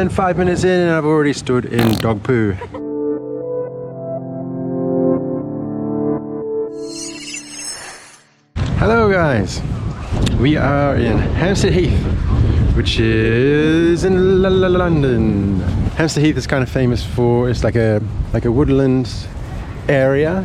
And 5 minutes in and I've already stood in dog poo. Hello guys, we are in Hampstead Heath, which is in London. Hampstead Heath is kind of famous for, it's like a woodland area.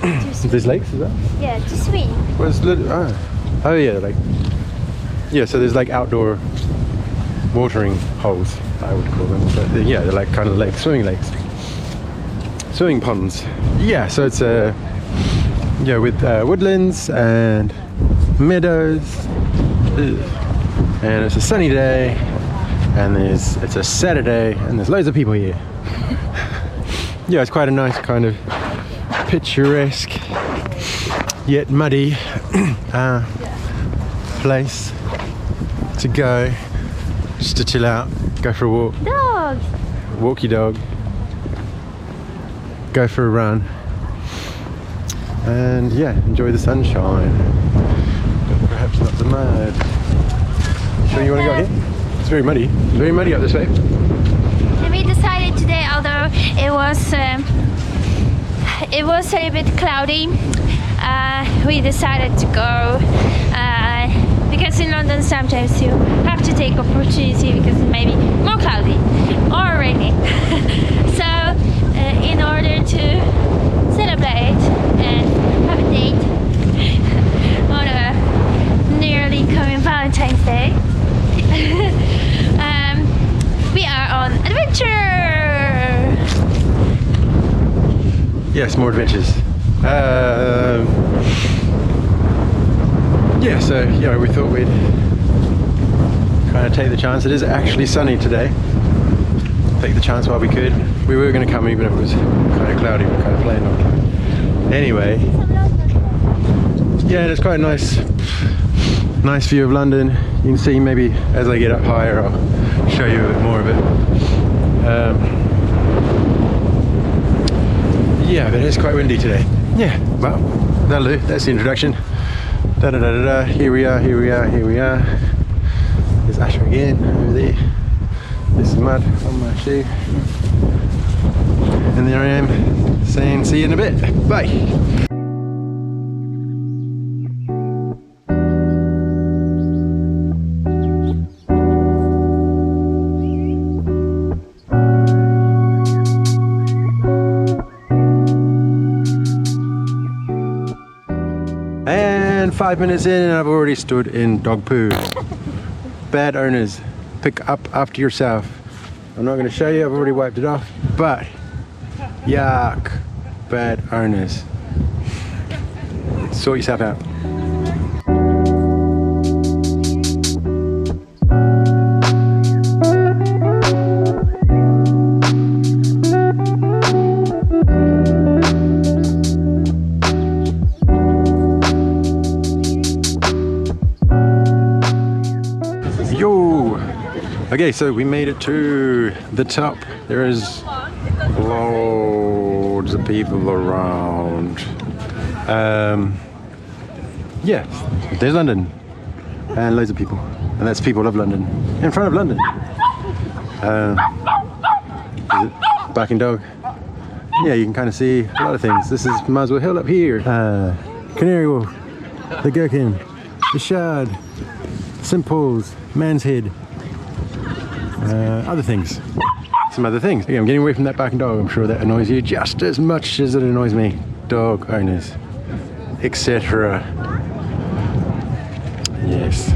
There's lakes, is that? Yeah, to swim. Well, it's oh yeah, like, yeah, so there's like outdoor watering holes, I would call them, but yeah, they're like kind of lakes, swimming ponds. Yeah, so it's yeah, with woodlands and meadows, and it's a sunny day, and it's a Saturday, and there's loads of people here. Yeah, it's quite a nice kind of picturesque yet muddy place to go, just to chill out, go for a walk. Dog! Walk your dog. Go for a run. And yeah, enjoy the sunshine. But perhaps not the mud. Sure you want to go here? It's very muddy. Very muddy up this way. And we decided today, although it was a little bit cloudy, we decided to go because in London sometimes you have to take opportunity because it may be more cloudy or rainy. So in order to celebrate and have a date on a nearly coming Valentine's Day, we are on adventure! Yes, more adventures. Yeah, so yeah, we thought we'd kind of take the chance. It is actually sunny today. Take the chance while we could. We were going to come even if it was kind of cloudy. We're kind of playing on. Anyway, yeah, it's quite a nice view of London. You can see maybe as I get up higher, I'll show you a bit more of it. Yeah, but it's quite windy today. Yeah, well, that'll do. That's the introduction. Da da da da da. Here we are. There's Asher again over there. There's some mud on my shoe. And there I am saying see you in a bit. Bye. And 5 minutes in and I've already stood in dog poo. Bad owners, pick up after yourself. I'm not going to show you, I've already wiped it off, but yuck, bad owners. Sort yourself out. Okay, so we made it to the top. There is loads of people around. Yeah, there's London and loads of people, and that's people of London in front of London. Barking dog. Yeah, you can kind of see a lot of things. This is Muswell Hill up here. Canary Wolf, the Gherkin, the Shard, St Paul's, Man's Head. Other things. Some other things. Okay, I'm getting away from that barking dog. I'm sure that annoys you just as much as it annoys me. Dog owners, etc. Yes.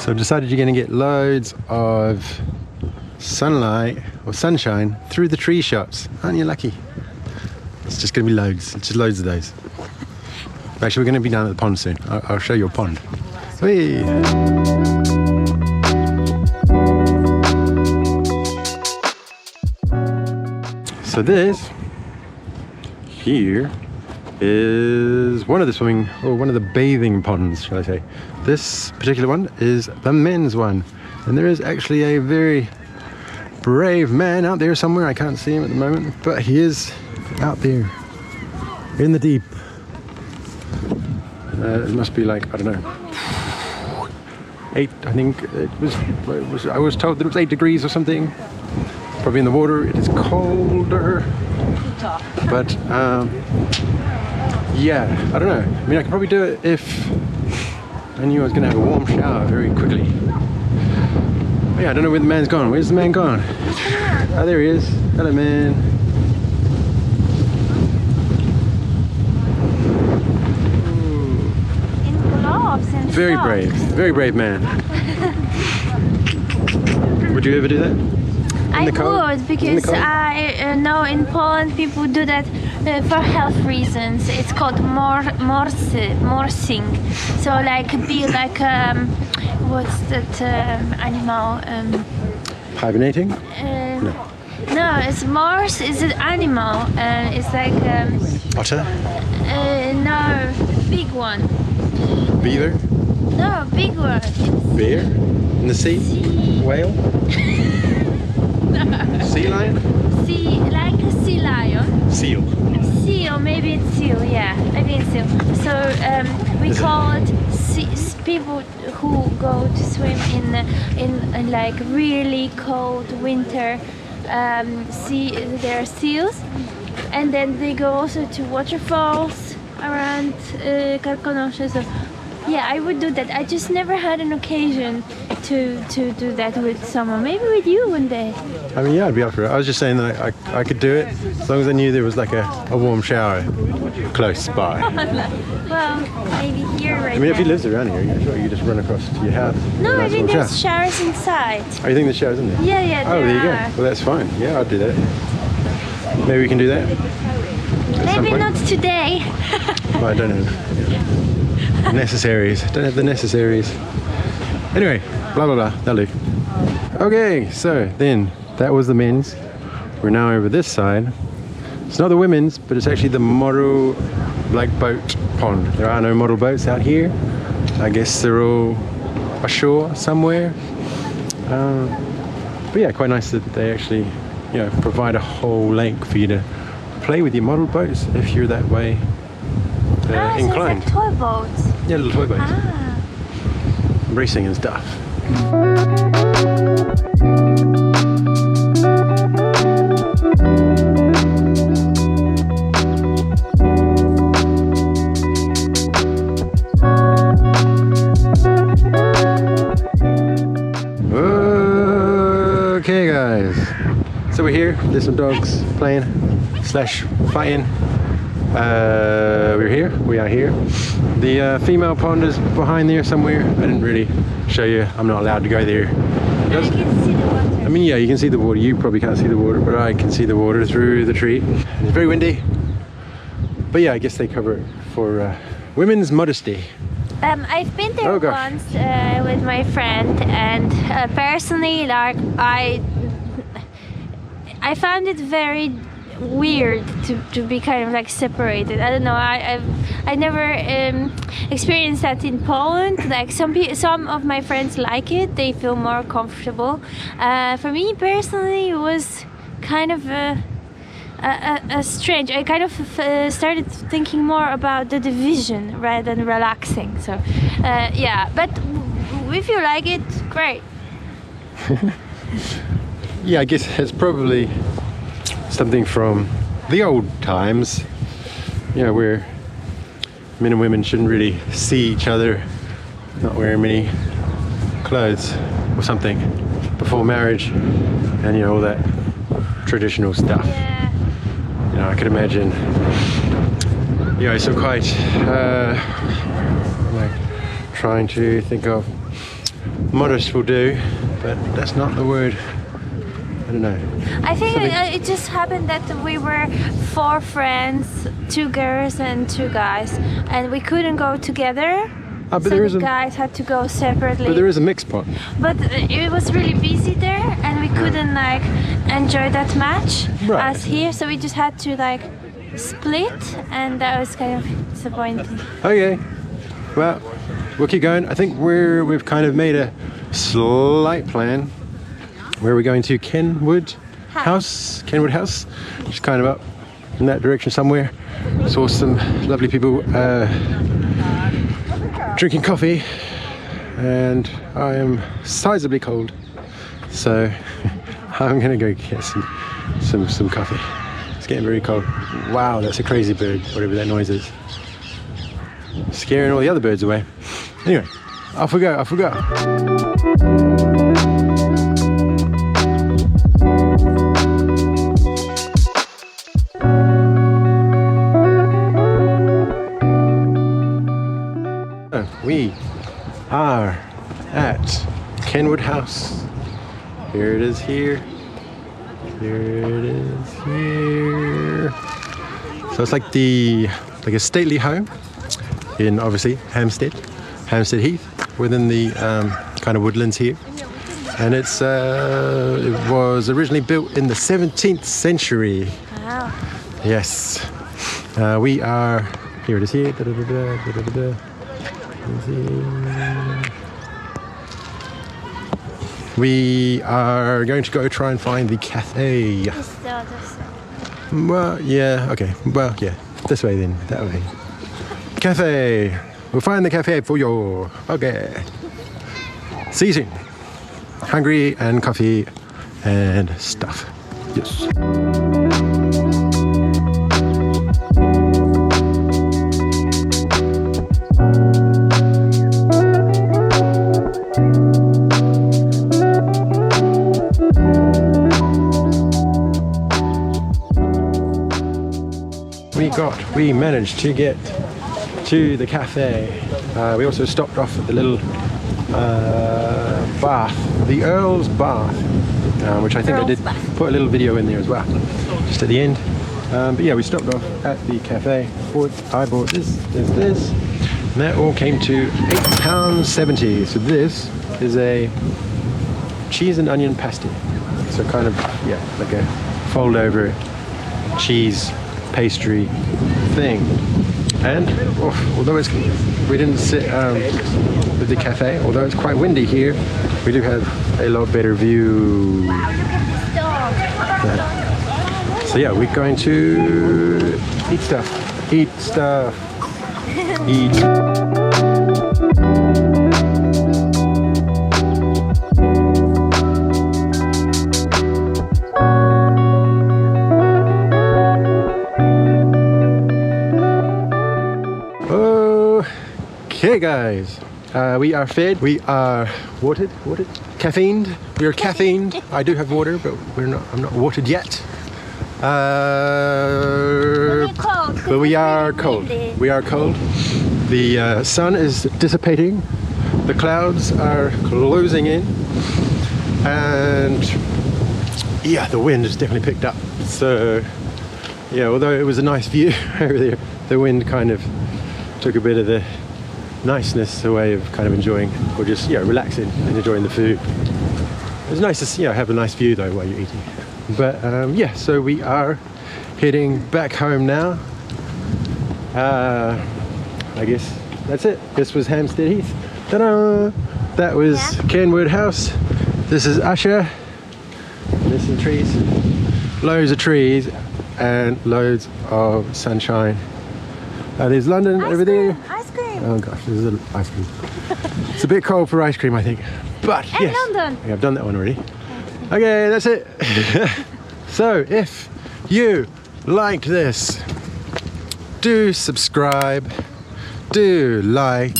So I've decided you're going to get loads of sunlight or sunshine through the tree shots. Aren't you lucky? It's just going to be loads. It's just loads of those. Actually, we're going to be down at the pond soon. I'll show you a pond. Whee! So this here is one of the swimming, or one of the bathing ponds, shall I say. This particular one is the men's one, and there is actually a very brave man out there somewhere. I can't see him at the moment, but he is out there in the deep. It must be like, I don't know, 8, I think it was, I was told that it was 8 degrees or something. Probably in the water, it is colder. But yeah, I don't know. I mean, I could probably do it if I knew I was gonna have a warm shower very quickly. But yeah, I don't know where the man's gone. Where's the man gone? Oh, there he is. Hello, man. Very brave man. Would you ever do that? I would, because I know in Poland people do that for health reasons. It's called morsing. So like be like what's that animal? Hibernating? No. No, it's morse is an animal. It's like otter? No, big one. Beaver? No, big one. Bear? In the sea? Whale? No. Sea lion? Sea, like a sea lion. Seal. Seal, maybe it's seal, yeah, maybe it's seal. So we call it people who go to swim in like really cold winter. There are seals, and then they go also to waterfalls around Karkonosze. So yeah, I would do that. I just never had an occasion to do that with someone. Maybe with you one day. I mean, yeah, I'd be up for it. I was just saying that I could do it as long as I knew there was like a warm shower close by. Well, maybe here right now. I mean, if he lives around here, you just run across to your house. No, I think there's showers inside. Oh, you think there's showers in there? Yeah, yeah, Oh, there you go. are. Well, that's fine. Yeah, I'll do that. Maybe we can do that. Maybe not today. Well, I don't know. Necessaries. Don't have the necessaries. Anyway, blah blah blah. That'll do. Okay, so then that was the men's. We're now over this side. It's not the women's, but it's actually the model like boat pond. There are no model boats out here. I guess they're all ashore somewhere. But yeah, quite nice that they actually, you know, provide a whole lake for you to play with your model boats if you're that way inclined. So it's like toy boats. Yeah, little toy boats. Ah. Racing and stuff. Okay guys, so we're here, there's some dogs playing / fighting. We are here. The female pond is behind there somewhere. I didn't really show you, I'm not allowed to go there. I can see the water. I mean, yeah, you can see the water. You probably can't see the water, but I can see the water through the tree. It's very windy. But yeah, I guess they cover it for women's modesty. I've been there once with my friend, and personally, like I found it very weird to be kind of like separated. I don't know. I never experienced that in Poland. Like some of my friends like it. They feel more comfortable. For me personally, it was kind of a strange. I kind of started thinking more about the division rather than relaxing. So yeah, but if you like it, great. Yeah, I guess it's probably something from the old times, you know, where men and women shouldn't really see each other, not wearing many clothes or something before marriage, and you know, all that traditional stuff. Yeah. You know, I could imagine, you know, some quite like trying to think of modest will do, but that's not the word. I don't know. I think it just happened that we were 4 friends, 2 girls and 2 guys, and we couldn't go together. But so there is the guys had to go separately. But there is a mixed pot. But it was really busy there, and we couldn't like enjoy that much as here. So we just had to like split, and that was kind of disappointing. Okay, well, we'll keep going. I think we've kind of made a slight plan Where are we going to? Kenwood House. Kenwood House. Just kind of up in that direction somewhere. Saw some lovely people drinking coffee, and I am sizably cold, so I'm gonna go get some coffee. It's getting very cold. Wow, that's a crazy bird, whatever that noise is. Scaring all the other birds away. Anyway, off we go, off we go. We are at Kenwood House. Here it is here. Here it is here. So it's like a stately home in obviously Hampstead Heath, within the kind of woodlands here. And it was originally built in the 17th century. Wow. Yes. We are, here it is here. We are going to go try and find the cafe. It's the other side. Well, yeah, okay. Well, yeah, this way then, that way. Cafe. We'll find the cafe for you. Okay. See you soon. Hungry and coffee and stuff. Yes. We managed to get to the cafe. We also stopped off at the little bath, the Earl's Bath, which I think I did put a little video in there as well, just at the end. But yeah, we stopped off at the cafe. I bought this, and that all came to £8.70. So this is a cheese and onion pasty. So kind of, yeah, like a fold over cheese pastry thing. And although we didn't sit with the cafe, although it's quite windy here, we do have a lot better view. Wow, look at the dog. So yeah, we're going to eat stuff. Eat. Okay guys, we are fed, we are watered, caffeined, we are caffeined. I do have water, but I'm not watered yet. But we are cold. We are cold. The sun is dissipating, the clouds are closing in, and yeah, the wind has definitely picked up. So yeah, although it was a nice view over there, the wind kind of took a bit of the niceness away of kind of enjoying, or just, yeah, relaxing and enjoying the food. It's nice to, you know, have a nice view though while you're eating. But yeah, so we are heading back home now. I guess that's it. This was Hampstead Heath. Ta-da! That was Kenwood House. This is Usher. There's some trees, loads of trees, and loads of sunshine. There's London over there. Ice cream. Oh gosh, this is an ice cream. It's a bit cold for ice cream, I think. But and yes, London. Yeah, I've done that one already. Okay, that's it. So if you liked this, do subscribe, do like,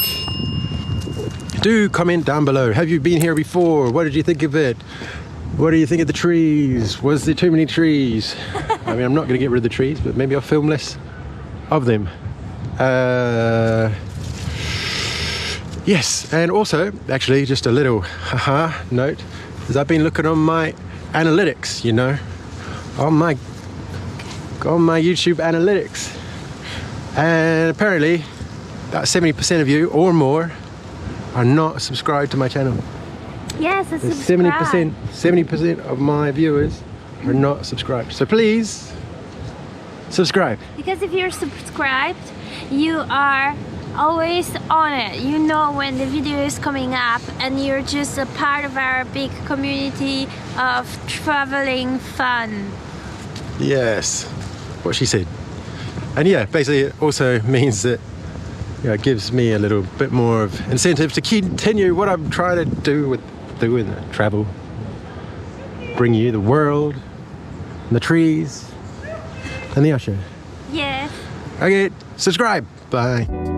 do comment down below. Have you been here before? What did you think of it? What do you think of the trees? Was there too many trees? I mean, I'm not going to get rid of the trees, but maybe I'll film less of them. Yes, and also, actually, just a little haha note, is I've been looking on my analytics, you know, on my YouTube analytics, and apparently about 70% of you or more are not subscribed to my channel. Yes, it's 70% of my viewers are not subscribed. So please subscribe. Because if you're subscribed, you are always on it. You know when the video is coming up, and you're just a part of our big community of traveling fun. Yes, what she said. And yeah, basically it also means that, you know, it gives me a little bit more of incentive to continue what I'm trying to do with doing the travel. Bring you the world, and the trees, and the ocean. Yes. Okay, subscribe. Bye.